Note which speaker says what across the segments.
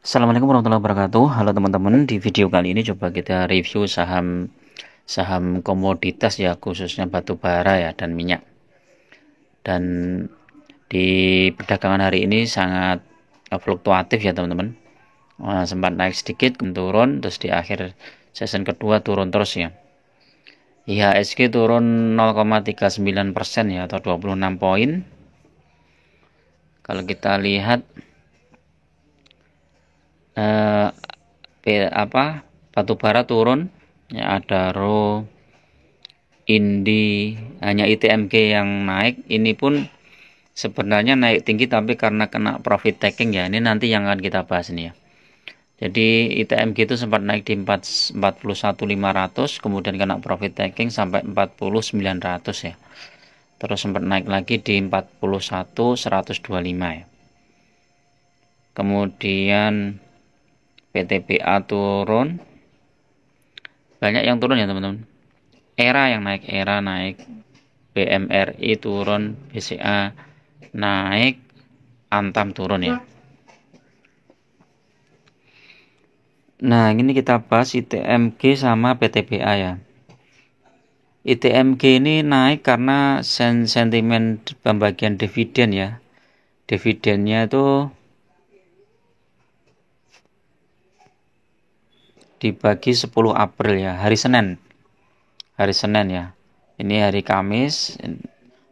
Speaker 1: Assalamualaikum warahmatullahi wabarakatuh. Halo teman-teman, di video kali ini coba kita review saham komoditas ya, khususnya batu bara ya dan minyak. Dan di perdagangan hari ini sangat fluktuatif ya teman-teman. Sempat naik sedikit, turun, terus di akhir season kedua turun terus ya. IHSG turun 0,39% ya, atau 26 poin. Kalau kita lihat batu bara turun ya, ada RO, Indi, hanya ITMG yang naik. Ini pun sebenarnya naik tinggi tapi karena kena profit taking ya, ini nanti yang akan kita bahas nih ya. Jadi ITMG itu sempat naik di 41.500, kemudian kena profit taking sampai 40.900 ya, terus sempat naik lagi di 41.125 ya. Kemudian PTBA turun, banyak yang turun ya teman-teman. Era yang naik, Era naik, BMRI turun, BCA naik, Antam turun ya. Nah, ini kita bahas ITMG sama PTBA ya. ITMG ini naik karena sentimen pembagian dividen ya. Dividennya itu dibagi 10 April ya, hari Senin. Hari Senin ya. Ini hari Kamis,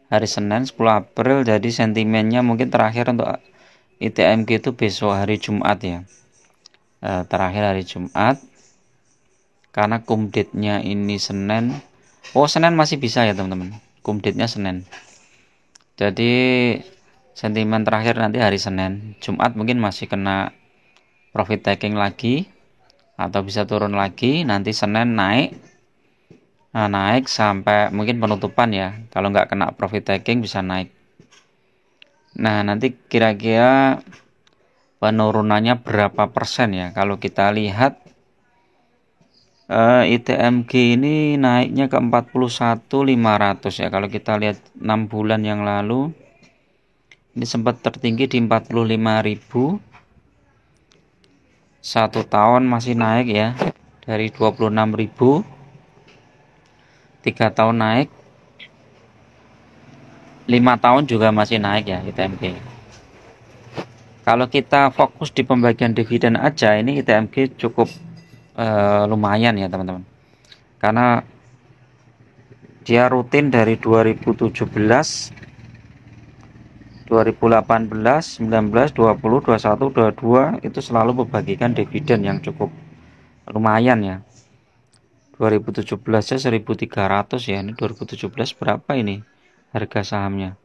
Speaker 1: hari Senin 10 April, jadi sentimennya mungkin terakhir untuk ITMG itu besok hari Jumat ya. Terakhir hari Jumat, karena kumdate-nya ini Senin. Senin masih bisa ya teman-teman, kumdate-nya Senin. Jadi sentimen terakhir nanti hari Senin. Jumat mungkin masih kena profit taking lagi atau bisa turun lagi. Nanti Senin naik. Nah, naik sampai mungkin penutupan ya. Kalau nggak kena profit taking bisa naik. Nah, nanti kira-kira penurunannya berapa persen ya? Kalau kita lihat ITMG ini naiknya ke 41.500 ya. Kalau kita lihat 6 bulan yang lalu ini sempat tertinggi di 45.000. 1 tahun masih naik ya, dari 26.000. 3 tahun naik, 5 tahun juga masih naik ya ITMG. Kalau kita fokus di pembagian dividen aja, ini ITMG cukup lumayan ya teman-teman, karena dia rutin dari 2017, 2018, 19, 20, 21, 22 itu selalu membagikan dividen yang cukup lumayan ya. 2017 nya 1.300 ya. Ini 2017 berapa ini harga sahamnya?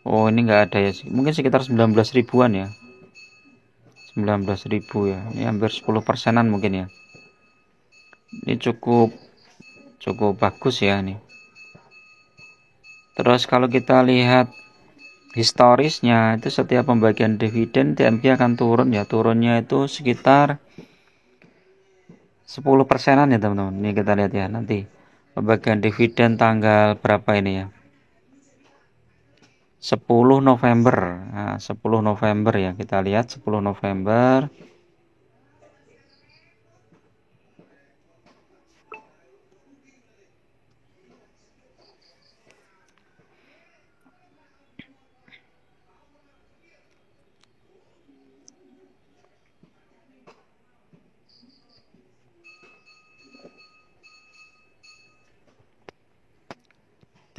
Speaker 1: Ini enggak ada ya, mungkin sekitar 19 ribuan ya. 19 ribu ya. Ini hampir 10 persenan mungkin ya. Ini cukup bagus ya nih. Terus kalau kita lihat historisnya, itu setiap pembagian dividen TMG akan turun ya. Turunnya itu sekitar 10 persenan ya teman-teman. Ini kita lihat ya nanti pembagian dividen tanggal berapa ini ya, 10 November. Nah, 10 November ya, kita lihat 10 November.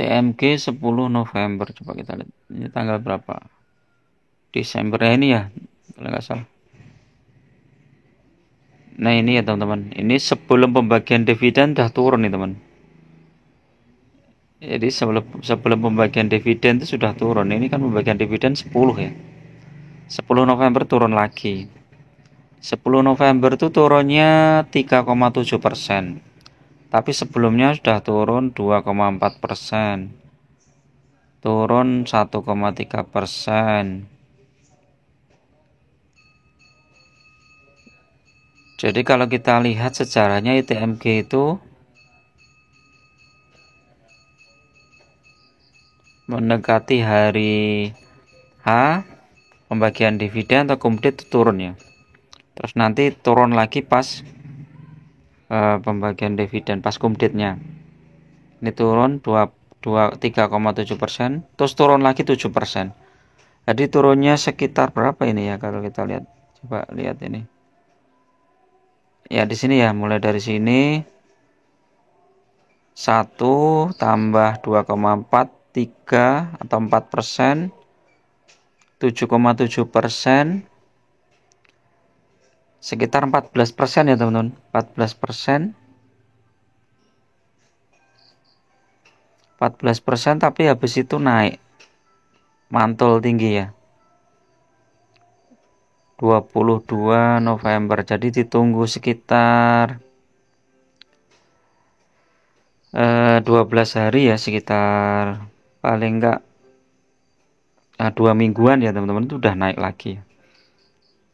Speaker 1: TMG 10 November, coba kita lihat ini tanggal berapa, Desember ya ini ya kalau nggak salah. Nah ini ya teman-teman, ini sebelum pembagian dividen dah turun nih teman. Jadi sebelum pembagian dividen itu sudah turun. Ini kan pembagian dividen 10 ya, 10 November turun lagi. 10 November itu turunnya 3,7%. Tapi sebelumnya sudah turun 2,4%, turun 1,3%. Jadi kalau kita lihat sejarahnya ITMG itu mendekati hari H pembagian dividen atau kumdit itu turun ya. Terus nanti turun lagi pas pembagian dividen, pas kumditnya. Ini turun 3,7%, terus turun lagi 7%. Jadi turunnya sekitar berapa ini ya kalau kita lihat? Coba lihat ini. Ya di sini ya, mulai dari sini 1 tambah 2,4, 3 atau 4%, 7,7%, sekitar 14% ya teman-teman. 14%, 14%, tapi habis itu naik mantul tinggi ya. 22 November. Jadi ditunggu sekitar 12 hari ya, sekitar paling enggak 2 mingguan ya teman-teman, itu udah naik lagi.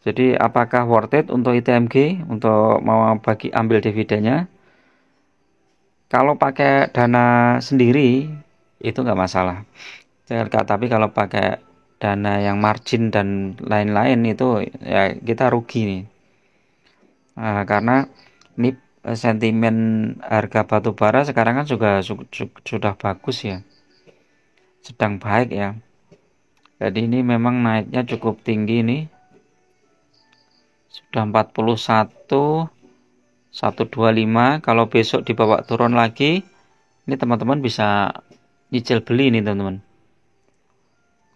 Speaker 1: Jadi apakah worth it untuk ITMG untuk mau ambil dividennya? Kalau pakai dana sendiri itu nggak masalah. Tapi kalau pakai dana yang margin dan lain-lain itu ya kita rugi nih. Karena ini sentimen harga batu bara sekarang kan juga sudah bagus ya, sedang baik ya. Jadi ini memang naiknya cukup tinggi nih, sudah 41 125. Kalau besok dibawa turun lagi, ini teman-teman bisa nyicil beli nih teman-teman,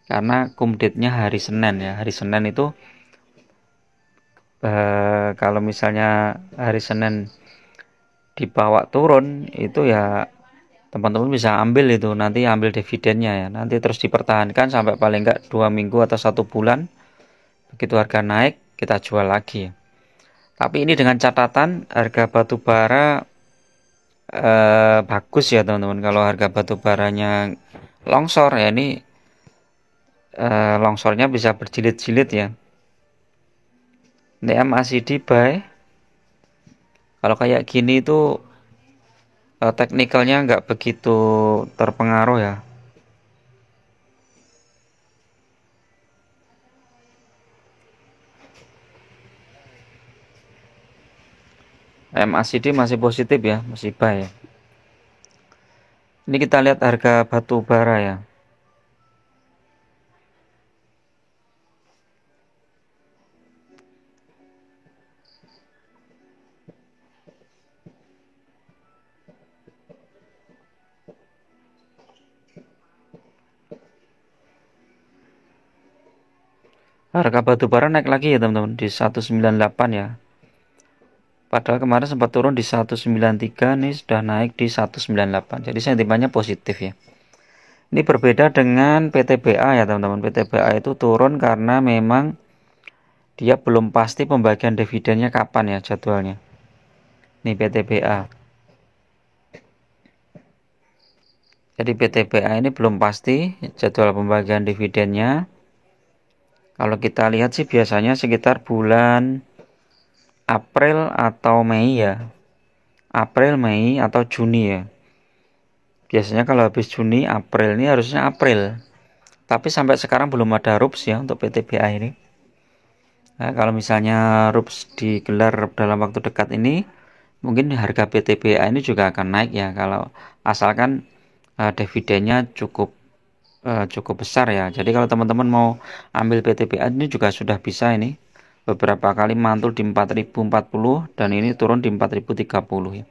Speaker 1: karena kumditnya hari Senin ya. Hari Senin itu kalau misalnya hari Senin dibawa turun itu ya teman-teman bisa ambil itu, nanti ambil dividennya ya, nanti terus dipertahankan sampai paling enggak 2 minggu atau 1 bulan. Begitu harga naik kita jual lagi. Tapi ini dengan catatan harga batu bara bagus ya teman-teman. Kalau harga batu baranya longsor ya, ini longsornya bisa berjilid-jilid ya. Ini MACD buy. Kalau kayak gini itu teknikalnya nggak begitu terpengaruh ya. MACD masih positif ya, masih buy ya. Ini kita lihat harga batu bara ya. Harga batu bara naik lagi ya teman-teman, di 198 ya. Padahal kemarin sempat turun di 193, nih sudah naik di 198. Jadi sentimennya positif ya. Ini berbeda dengan PTBA ya teman-teman. PTBA itu turun karena memang dia belum pasti pembagian dividennya kapan ya jadwalnya. Ini PTBA. Jadi PTBA ini belum pasti jadwal pembagian dividennya. Kalau kita lihat sih biasanya sekitar bulan April atau Mei ya. April, Mei atau Juni ya. Biasanya kalau habis Juni, April ini harusnya April. Tapi sampai sekarang belum ada RUPS ya untuk PTBA ini. Nah, kalau misalnya RUPS digelar dalam waktu dekat ini, mungkin harga PTBA ini juga akan naik ya. Kalau asalkan dividennya cukup besar ya. Jadi kalau teman-teman mau ambil PTBA ini juga sudah bisa ini. Beberapa kali mantul di 4040 dan ini turun di 4030 ya.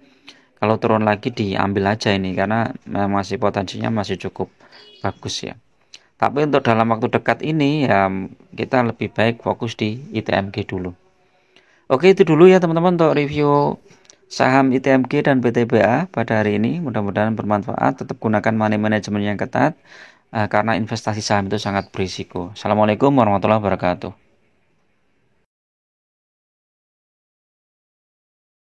Speaker 1: Kalau turun lagi diambil aja ini karena masih potensinya masih cukup bagus ya. Tapi untuk dalam waktu dekat ini ya kita lebih baik fokus di ITMG dulu. Oke, itu dulu ya teman-teman untuk review saham ITMG dan PTBA pada hari ini. Mudah-mudahan bermanfaat. Tetap gunakan money management yang ketat karena investasi saham itu sangat berisiko. Assalamualaikum warahmatullahi wabarakatuh.